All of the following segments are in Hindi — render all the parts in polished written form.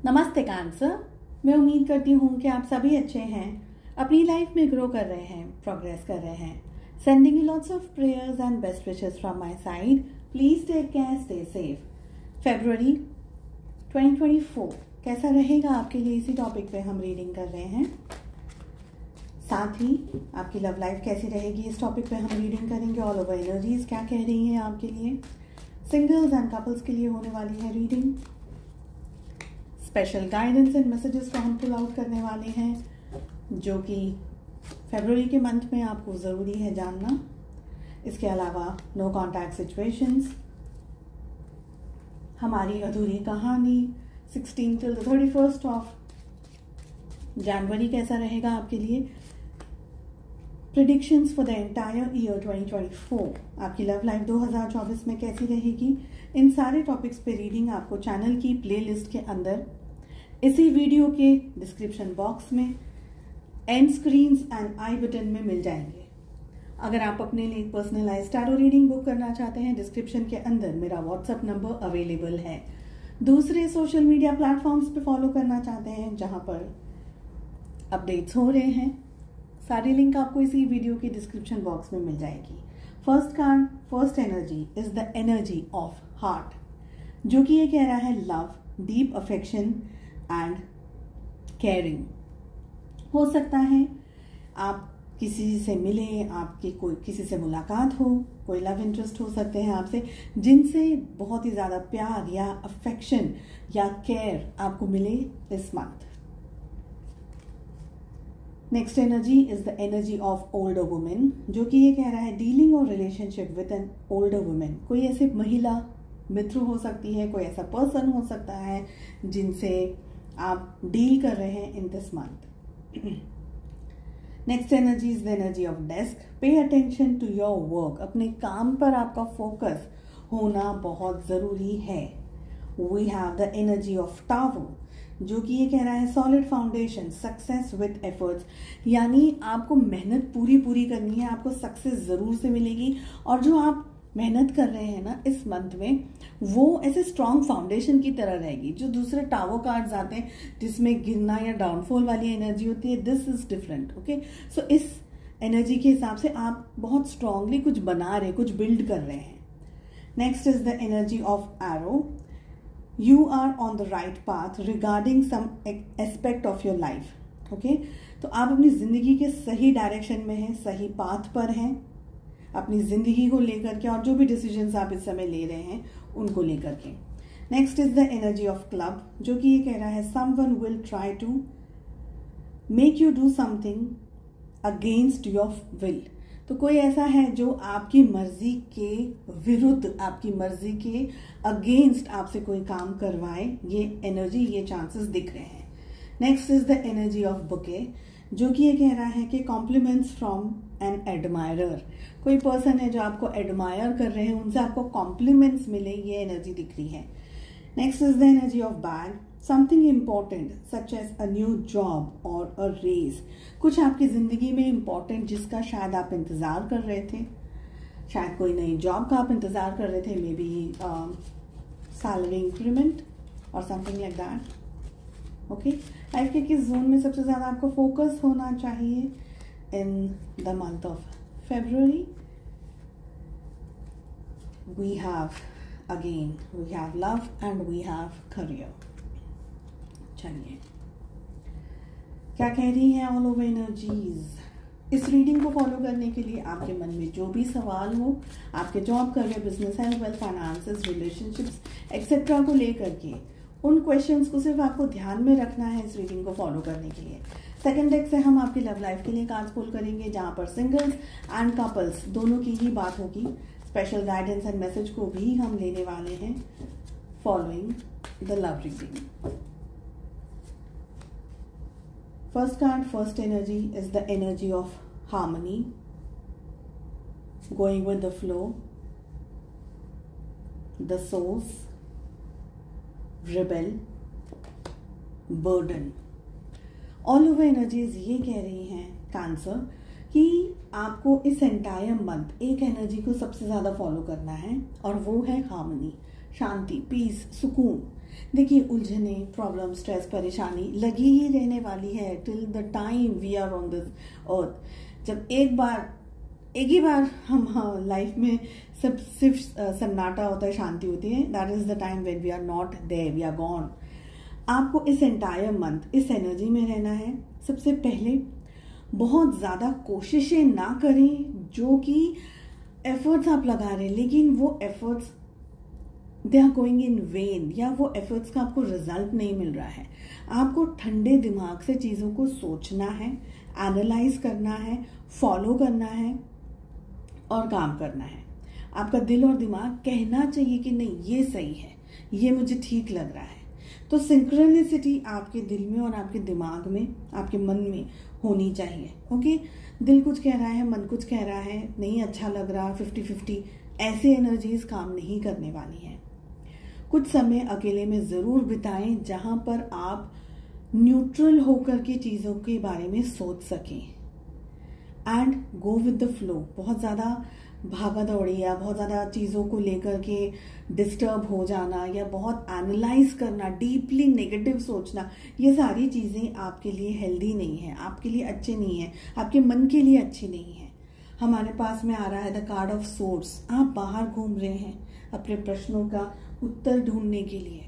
नमस्ते कैंसर। मैं उम्मीद करती हूँ कि आप सभी अच्छे हैं, अपनी लाइफ में ग्रो कर रहे हैं, प्रोग्रेस कर रहे हैं। Sending you lots of prayers and best wishes from my side. Please take care, stay safe. फरवरी 2024 कैसा रहेगा आपके लिए, इसी टॉपिक पे हम रीडिंग कर रहे हैं। साथ ही आपकी लव लाइफ कैसी रहेगी, इस टॉपिक पे हम रीडिंग करेंगे। ऑल ओवर एनर्जीज क्या कह रही हैं आपके लिए। सिंगल्स एंड कपल्स के लिए होने वाली है reading. Special guidance and messages को हम पुल आउट करने वाले हैं, जो कि फरवरी के मंथ में आपको ज़रूरी है जानना। इसके अलावा नो कॉन्टैक्ट सिचुएशंस, हमारी अधूरी कहानी, 16 till 31 ऑफ जनवरी कैसा रहेगा आपके लिए। Predictions for the entire year 2024, आपकी लव लाइफ 2024 में कैसी रहेगी। इन सारे टॉपिक्स पे रीडिंग आपको चैनल की प्लेलिस्ट के अंदर, इसी वीडियो के डिस्क्रिप्शन बॉक्स में, and screens and I button में मिल जाएंगे। अगर आप अपने लिए पर्सनलाइज्ड टैरो रीडिंग बुक करना चाहते हैं, डिस्क्रिप्शन के अंदर मेरा व्हाट्सएप नंबर अवेलेबल है। दूसरे सोशल मीडिया प्लेटफॉर्म्स पे फॉलो करना चाहते हैं जहां पर अपडेट्स हो रहे हैं, सारी लिंक आपको इसी वीडियो के डिस्क्रिप्शन बॉक्स में मिल जाएगी। First card, first energy is the energy of heart, जो कि ये कह रहा है love, deep affection and caring. हो सकता है आप किसी से मिले, आपकी कोई किसी से मुलाकात हो, कोई लव इंटरेस्ट हो सकते हैं आपसे, जिनसे बहुत ही ज़्यादा प्यार या अफेक्शन या केयर आपको मिले इस month. Next energy is the energy of older women, जो कि ये कह रहा है डीलिंग और relationship with an older women. कोई ऐसे महिला मित्र हो सकती है, कोई ऐसा पर्सन हो सकता है जिनसे आप डील कर रहे हैं in this month. Next energy is the energy of desk. Pay attention to your work, अपने काम पर आपका फोकस होना बहुत जरूरी है। We have the energy of tower, जो कि ये कह रहा है solid foundation, success with efforts, यानी आपको मेहनत पूरी करनी है, आपको सक्सेस जरूर से मिलेगी। और जो आप मेहनत कर रहे हैं ना इस मंथ में, वो ऐसे स्ट्रॉन्ग फाउंडेशन की तरह रहेगी। जो दूसरे टावर कार्ड्स आते हैं जिसमें गिरना या डाउनफॉल वाली एनर्जी होती है, दिस इज डिफरेंट। ओके, सो इस एनर्जी के हिसाब से आप बहुत स्ट्रांगली कुछ बना रहे, कुछ बिल्ड कर रहे हैं। Next is the energy of arrow. You are on the right path regarding some aspect of your life. Okay? तो आप अपनी जिंदगी के सही डायरेक्शन में हैं, सही पाथ पर हैं, अपनी जिंदगी को लेकर के, और जो भी डिसीजंस आप इस समय ले रहे हैं उनको लेकर के। Next is the energy of club, जो कि ये कह रहा है someone will try to make you do something against your will. तो कोई ऐसा है जो आपकी मर्जी के विरुद्ध, आपकी मर्जी के अगेंस्ट आपसे कोई काम करवाए, ये एनर्जी, ये चांसेस दिख रहे हैं। Next is the energy of bouquet, जो कि ये कह रहा है कि कॉम्प्लीमेंट्स फ्रॉम एन एडमायरर। कोई पर्सन है जो आपको एडमायर कर रहे हैं, उनसे आपको कॉम्प्लीमेंट्स मिले, ये एनर्जी दिख रही है। Next is the energy of bag, something important such as a new job और अ रेज। कुछ आपकी जिंदगी में इम्पॉर्टेंट जिसका शायद आप इंतजार कर रहे थे, शायद कोई नई जॉब का आप इंतजार कर रहे थे, मे बी सैलरी इंक्रीमेंट और something like that. Okay, life के किस जोन में सबसे ज्यादा आपको फोकस होना चाहिए in the month of February. We have love and we have career. चलिए, क्या कह रही हैं ऑल ओवर एनर्जीज। इस रीडिंग को फॉलो करने के लिए आपके मन में जो भी सवाल हो, आपके job, career, business, health, wealth, finances, relationships etcetera को लेकर के, उन क्वेश्चंस को सिर्फ आपको ध्यान में रखना है इस रीडिंग को फॉलो करने के लिए। सेकंड डेक से हम आपकी लव लाइफ के लिए कार्ड्स पुल करेंगे, जहां पर सिंगल्स एंड कपल्स दोनों की ही बात होगी। स्पेशल गाइडेंस एंड मैसेज को भी हम लेने वाले हैं following the love reading. First card, first energy is the energy of harmony, going with the flow, the source, rebel, burden. All over energies ये कह रही हैं कैंसर कि आपको इस एंटायर मंथ एक एनर्जी को सबसे ज्यादा फॉलो करना है, और वो है हार्मनी, शांति, पीस, सुकून। देखिए, उलझने, प्रॉब्लम, स्ट्रेस, परेशानी लगी ही रहने वाली है till the time we are on this earth. जब एक ही बार हम लाइफ में सब सिर्फ सन्नाटा होता है, शांति होती है, that is the time when we are not there, we are gone. आपको इस एंटायर मंथ इस एनर्जी में रहना है। सबसे पहले बहुत ज़्यादा कोशिशें ना करें जो कि एफर्ट्स आप लगा रहे हैं, लेकिन वो efforts they are going in vain, या वो एफर्ट्स का आपको रिजल्ट नहीं मिल रहा है। आपको ठंडे दिमाग से चीज़ों को सोचना है, एनालाइज करना है, फॉलो करना है और काम करना है। आपका दिल और दिमाग कहना चाहिए कि नहीं, ये सही है, ये मुझे ठीक लग रहा है। तो सिंक्रोनिसिटी आपके दिल में और आपके दिमाग में, आपके मन में होनी चाहिए। ओके, दिल कुछ कह रहा है, मन कुछ कह रहा है, नहीं अच्छा लग रहा, 50-50, ऐसे एनर्जीज काम नहीं करने वाली हैं। कुछ समय अकेले में ज़रूर बिताएं जहां पर आप न्यूट्रल होकर के चीज़ों के बारे में सोच सकें and go with the flow. बहुत ज़्यादा भागा दौड़ी या बहुत ज़्यादा चीज़ों को लेकर के डिस्टर्ब हो जाना या बहुत एनालाइज करना, डीपली नेगेटिव सोचना, ये सारी चीज़ें आपके लिए हेल्दी नहीं है, आपके लिए अच्छे नहीं है, आपके मन के लिए अच्छी नहीं है। हमारे पास में आ रहा है द कार्ड ऑफ सोर्ड्स। आप बाहर घूम रहे हैं अपने प्रश्नों का उत्तर ढूंढने के लिए,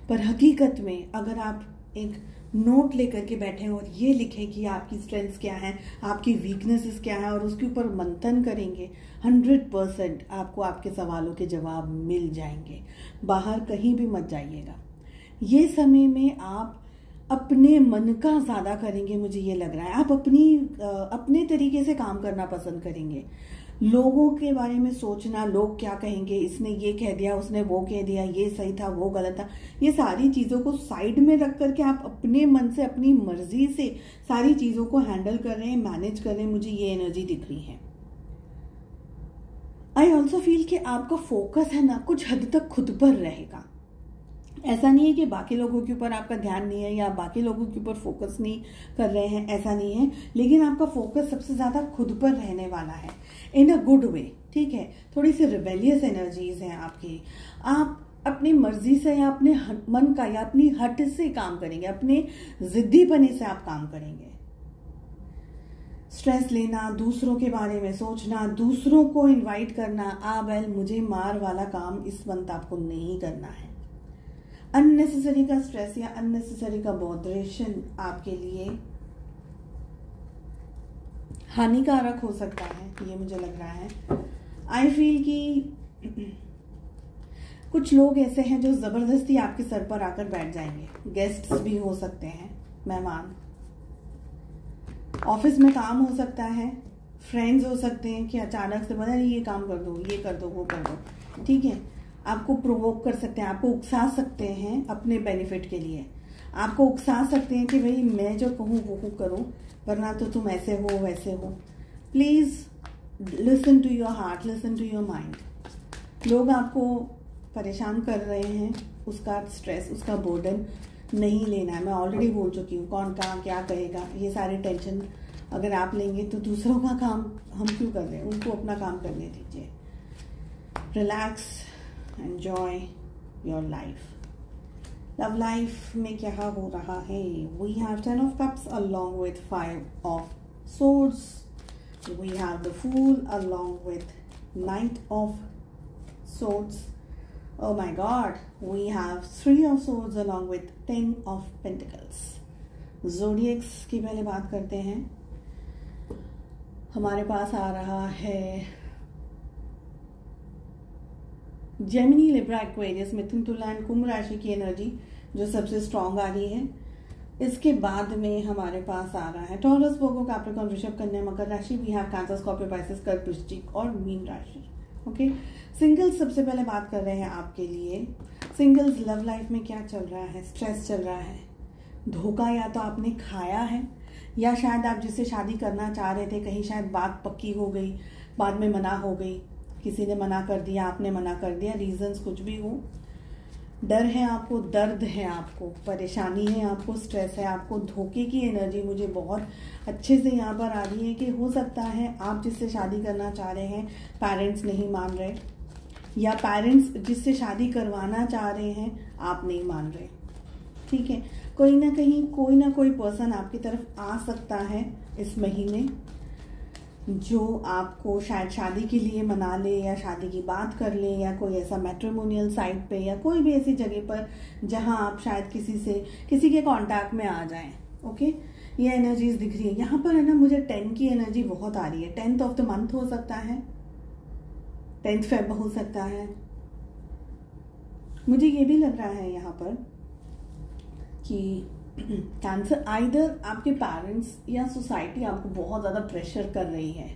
पर हकीकत में अगर आप एक नोट लेकर के बैठे और ये लिखें कि आपकी स्ट्रेंथ्स क्या हैं, आपकी वीकनेसेस क्या हैं, और उसके ऊपर मंथन करेंगे, 100% आपको आपके सवालों के जवाब मिल जाएंगे। बाहर कहीं भी मत जाइएगा। ये समय में आप अपने मन का ज़्यादा करेंगे, मुझे ये लग रहा है। आप अपने तरीके से काम करना पसंद करेंगे। लोगों के बारे में सोचना, लोग क्या कहेंगे, इसने ये कह दिया, उसने वो कह दिया, ये सही था, वो गलत था, ये सारी चीज़ों को साइड में रख करके आप अपने मन से, अपनी मर्जी से सारी चीज़ों को हैंडल कर रहे हैं, मैनेज कर रहे हैं। मुझे ये एनर्जी दिख रही है। आई ऑल्सो फील कि आपका फोकस है ना कुछ हद तक खुद पर रहेगा। ऐसा नहीं है कि बाकी लोगों के ऊपर आपका ध्यान नहीं है या बाकी लोगों के ऊपर फोकस नहीं कर रहे हैं, ऐसा नहीं है, लेकिन आपका फोकस सबसे ज़्यादा खुद पर रहने वाला है, इन अ गुड वे। ठीक है, थोड़ी सी रिबेलियस एनर्जीज हैं आपकी। आप अपनी मर्जी से या अपने मन का या अपनी हट से काम करेंगे, अपने जिद्दीपने से आप काम करेंगे। स्ट्रेस लेना, दूसरों के बारे में सोचना, दूसरों को इनवाइट करना, वेल मुझे मार वाला काम इस मंथ आपको नहीं करना है। अननेसेसरी का स्ट्रेस या अननेसेसरी का बॉदरेशन आपके लिए हानिकारक हो सकता है, ये मुझे लग रहा है। आई फील कि कुछ लोग ऐसे हैं जो जबरदस्ती आपके सर पर आकर बैठ जाएंगे। गेस्ट्स भी हो सकते हैं, मेहमान, ऑफिस में काम हो सकता है, फ्रेंड्स हो सकते हैं कि अचानक से बोला ये काम कर दो, ये कर दो, वो कर दो। ठीक है, आपको प्रोवोक कर सकते हैं, आपको उकसा सकते हैं अपने बेनिफिट के लिए। आपको उकसा सकते हैं कि भाई मैं जो कहूँ वो करो, वरना तो तुम ऐसे हो वैसे हो। Please listen to your heart, listen to your mind. लोग आपको परेशान कर रहे हैं, उसका स्ट्रेस, उसका बर्डन नहीं लेना है। मैं ऑलरेडी बोल चुकी हूँ, कौन कहाँ क्या कहेगा, ये सारे टेंशन अगर आप लेंगे तो दूसरों का काम हम क्यों कर रहे हैं, उनको अपना काम करने दीजिए। Relax, enjoy your life. Love life में क्या हो रहा है? We have 10 of cups along with 5 of swords. We have the Fool along with Knight of Swords. Oh my God, we have 3 of Swords along with 10 of Pentacles. Zodiacs की पहले बात करते हैं। हमारे पास आ रहा है जेमिनी, लिब्रा, एक्वेरियस, मिथुन, तुला एंड कुंभ राशि की एनर्जी जो सबसे स्ट्रांग आ रही है। इसके बाद में हमारे पास आ रहा है टॉरस, वर्गो, कैप्रिकॉर्न, वृषभ, कन्या, मकर राशि। We have Cancer, Scorpio, Pisces, कर्क, वृश्चिक और मीन राशि। ओके, सिंगल्स सबसे पहले बात कर रहे हैं आपके लिए। सिंगल्स लव लाइफ में क्या चल रहा है? स्ट्रेस चल रहा है, धोखा या तो आपने खाया है या शायद आप जिससे शादी करना चाह रहे थे, कहीं शायद बात पक्की हो गई, बाद में मना हो गई, किसी ने मना कर दिया, आपने मना कर दिया, रीजंस कुछ भी हो। डर है आपको, दर्द है आपको, परेशानी है आपको, स्ट्रेस है आपको। धोखे की एनर्जी मुझे बहुत अच्छे से यहाँ पर आ रही है कि हो सकता है आप जिससे शादी करना चाह रहे हैं पेरेंट्स नहीं मान रहे, या पेरेंट्स जिससे शादी करवाना चाह रहे हैं आप नहीं मान रहे, ठीक है। कोई ना कोई पर्सन आपकी तरफ आ सकता है इस महीने जो आपको शायद शादी के लिए मना ले या शादी की बात कर ले, या कोई ऐसा मैट्रिमोनियल साइट पे या कोई भी ऐसी जगह पर जहां आप शायद किसी के कांटेक्ट में आ जाएं। ओके, ये एनर्जीज दिख रही है यहाँ पर, है ना। मुझे 10 की एनर्जी बहुत आ रही है। 10th ऑफ द मंथ हो सकता है, 10th फेब हो सकता है। मुझे ये भी लग रहा है यहाँ पर कि कैंसर, आइदर आपके पेरेंट्स या सोसाइटी आपको बहुत ज़्यादा प्रेशर कर रही है,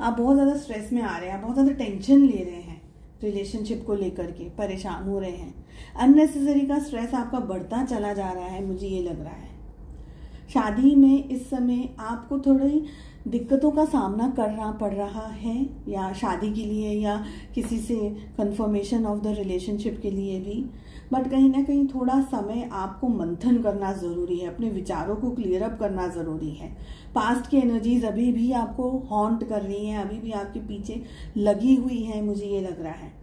आप बहुत ज़्यादा स्ट्रेस में आ रहे हैं, आप बहुत ज़्यादा टेंशन ले रहे हैं, रिलेशनशिप को लेकर के परेशान हो रहे हैं। अननेसेसरी का स्ट्रेस आपका बढ़ता चला जा रहा है, मुझे ये लग रहा है। शादी में इस समय आपको थोड़ी दिक्कतों का सामना करना पड़ रहा है, या शादी के लिए या किसी से कंफर्मेशन ऑफ द रिलेशनशिप के लिए भी। बट कहीं ना कहीं थोड़ा समय आपको मंथन करना ज़रूरी है, अपने विचारों को क्लियर अप करना ज़रूरी है। पास्ट की एनर्जीज अभी भी आपको हॉन्ट कर रही हैं, अभी भी आपके पीछे लगी हुई है, मुझे ये लग रहा है।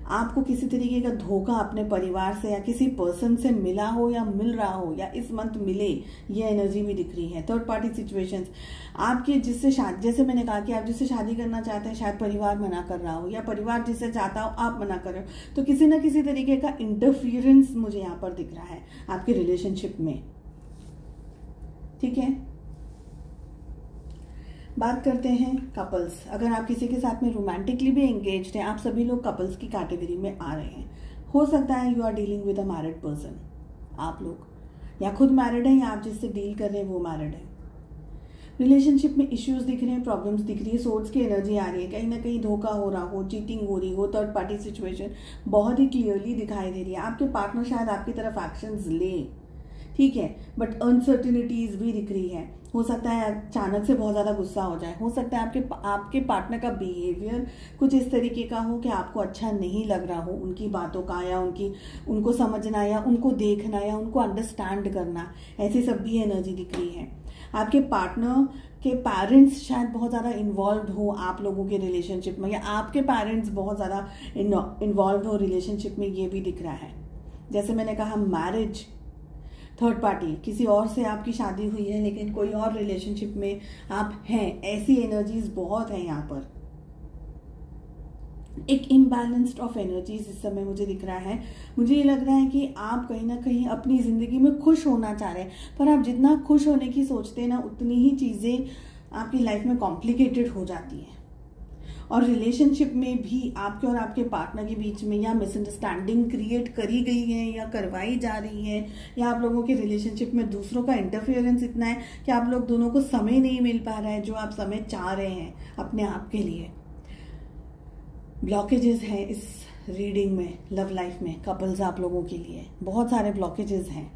आपको किसी तरीके का धोखा अपने परिवार से या किसी पर्सन से मिला हो या मिल रहा हो, या इस मंथ मिले, ये एनर्जी भी दिख रही है। थर्ड पार्टी सिचुएशंस, आपके जिससे शादी, जैसे मैंने कहा कि आप जिससे शादी करना चाहते हैं शायद परिवार मना कर रहा हो, या परिवार जिससे चाहता हो आप मना कर रहे हो, तो किसी ना किसी तरीके का इंटरफियरेंस मुझे यहाँ पर दिख रहा है आपके रिलेशनशिप में, ठीक है। बात करते हैं कपल्स। अगर आप किसी के साथ में रोमांटिकली भी एंगेज्ड हैं, आप सभी लोग कपल्स की कैटेगरी में आ रहे हैं। हो सकता है you are dealing with a married person, आप लोग या खुद मैरिड हैं, या आप जिससे डील कर रहे हैं वो मैरिड है। रिलेशनशिप में इश्यूज दिख रहे हैं, प्रॉब्लम्स दिख रही है, सोर्स की एनर्जी आ रही है, कहीं ना कहीं धोखा हो रहा हो, चीटिंग हो रही हो, थर्ड पार्टी सिचुएशन बहुत ही क्लियरली दिखाई दे रही है। आपके पार्टनर शायद आपकी तरफ एक्शंस ले, ठीक है, बट अनसर्टिनिटीज भी दिख रही है। हो सकता है अचानक से बहुत ज़्यादा गुस्सा हो जाए, हो सकता है आपके पार्टनर का बिहेवियर कुछ इस तरीके का हो कि आपको अच्छा नहीं लग रहा हो, उनकी बातों का, या उनको समझना, या उनको देखना, या उनको अंडरस्टैंड करना, ऐसी सब भी एनर्जी दिख रही है। आपके पार्टनर के पेरेंट्स शायद बहुत ज़्यादा इन्वॉल्व हो आप लोगों के रिलेशनशिप में, या आपके पेरेंट्स बहुत ज़्यादा इन्वॉल्व हो रिलेशनशिप में, ये भी दिख रहा है। जैसे मैंने कहा मैरिज, थर्ड पार्टी, किसी और से आपकी शादी हुई है लेकिन कोई और रिलेशनशिप में आप हैं, ऐसी एनर्जीज बहुत है यहाँ पर। एक इम्बैलेंस्ड ऑफ एनर्जीज इस समय मुझे दिख रहा है। मुझे ये लग रहा है कि आप कहीं ना कहीं अपनी जिंदगी में खुश होना चाह रहे हैं, पर आप जितना खुश होने की सोचते हैं ना, उतनी ही चीजें आपकी लाइफ में कॉम्प्लिकेटेड हो जाती हैं। और रिलेशनशिप में भी आपके और आपके पार्टनर के बीच में या मिसअंडरस्टैंडिंग क्रिएट करी गई है या करवाई जा रही है, या आप लोगों के रिलेशनशिप में दूसरों का इंटरफेरेंस इतना है कि आप लोग दोनों को समय नहीं मिल पा रहा है जो आप समय चाह रहे हैं अपने आप के लिए। ब्लॉकेजेस हैं इस रीडिंग में, लव लाइफ में, कपल्स आप लोगों के लिए बहुत सारे ब्लॉकेजेस हैं।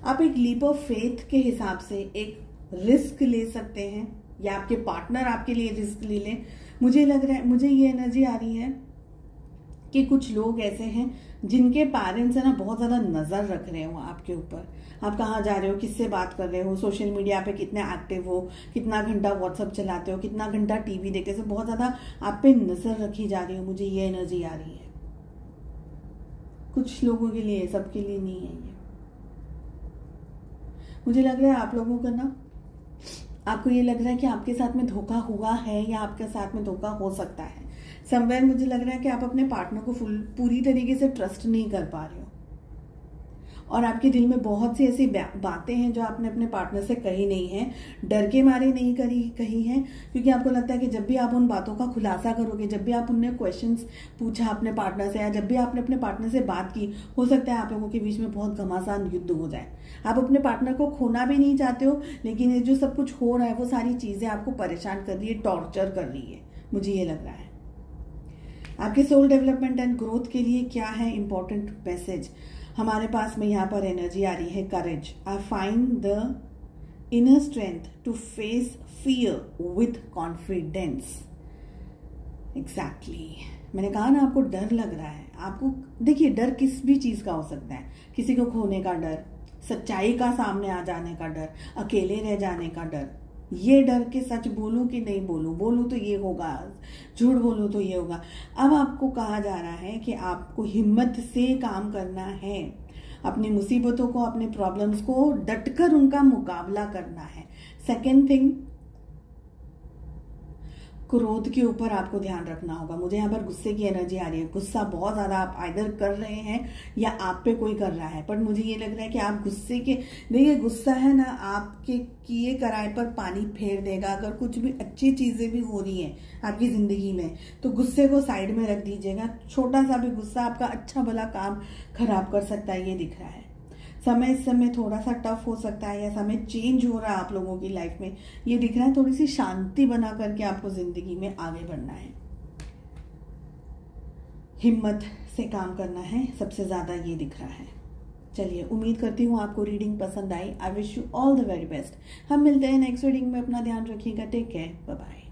आप एक लीप ऑफ फेथ के हिसाब से एक रिस्क ले सकते हैं, या आपके पार्टनर आपके लिए रिस्क ले लें। मुझे लग रहा है, मुझे ये एनर्जी आ रही है कि कुछ लोग ऐसे हैं जिनके पेरेंट्स है ना बहुत ज्यादा नजर रख रहे हो आपके ऊपर। आप कहाँ जा रहे हो, किससे बात कर रहे हो, सोशल मीडिया पे कितने एक्टिव हो, कितना घंटा व्हाट्सएप चलाते हो, कितना घंटा टीवी देखते हो, बहुत ज्यादा आप पे नजर रखी जा रही हो। मुझे ये एनर्जी आ रही है कुछ लोगों के लिए, सबके लिए नहीं है ये। मुझे लग रहा है आप लोगों का ना, आपको ये लग रहा है कि आपके साथ में धोखा हुआ है या आपके साथ में धोखा हो सकता है। समवेयर मुझे लग रहा है कि आप अपने पार्टनर को पूरी तरीके से ट्रस्ट नहीं कर पा रहे हो, और आपके दिल में बहुत सी ऐसी बातें हैं जो आपने अपने पार्टनर से कही नहीं है, डर के मारे नहीं कही है, क्योंकि आपको लगता है कि जब भी आप उन बातों का खुलासा करोगे, जब भी आप उनने क्वेश्चंस पूछा अपने पार्टनर से, या जब भी आपने अपने पार्टनर से बात की, हो सकता है आप लोगों के बीच में बहुत घमासान युद्ध हो जाए। आप अपने पार्टनर को खोना भी नहीं चाहते हो, लेकिन ये जो सब कुछ हो रहा है वो सारी चीजें आपको परेशान कर रही है, टॉर्चर कर रही है, मुझे ये लग रहा है। आपके सोल डेवलपमेंट एंड ग्रोथ के लिए क्या है इंपॉर्टेंट मैसेज हमारे पास में यहाँ पर एनर्जी आ रही है। Courage, I find the inner strength to face fear with confidence. Exactly, मैंने कहा ना आपको डर लग रहा है। आपको देखिए, डर किस भी चीज का हो सकता है, किसी को खोने का डर, सच्चाई का सामने आ जाने का डर, अकेले रह जाने का डर, ये डर के सच बोलूं कि नहीं बोलूं, बोलूं तो ये होगा, झूठ बोलूं तो ये होगा। अब आपको कहा जा रहा है कि आपको हिम्मत से काम करना है, अपनी मुसीबतों को, अपने प्रॉब्लम्स को डटकर उनका मुकाबला करना है। सेकेंड थिंग, क्रोध के ऊपर आपको ध्यान रखना होगा। मुझे यहाँ पर गुस्से की एनर्जी आ रही है। गुस्सा बहुत ज्यादा आप आइदर कर रहे हैं या आप पे कोई कर रहा है, पर मुझे ये लग रहा है कि आप गुस्से के, देखिए गुस्सा है ना, आपके किए कराए पर पानी फेर देगा। अगर कुछ भी अच्छी चीजें भी हो रही हैं आपकी जिंदगी में तो गुस्से को साइड में रख दीजिएगा। छोटा सा भी गुस्सा आपका अच्छा भला काम खराब कर सकता है, ये दिख रहा है। समय इस समय थोड़ा सा टफ हो सकता है या समय चेंज हो रहा है आप लोगों की लाइफ में, ये दिख रहा है। थोड़ी सी शांति बना करके आपको जिंदगी में आगे बढ़ना है, हिम्मत से काम करना है, सबसे ज्यादा ये दिख रहा है। चलिए, उम्मीद करती हूँ आपको रीडिंग पसंद आई। I wish you all the very best. हम मिलते हैं नेक्स्ट रीडिंग में। अपना ध्यान रखिएगा। Take care, bye bye.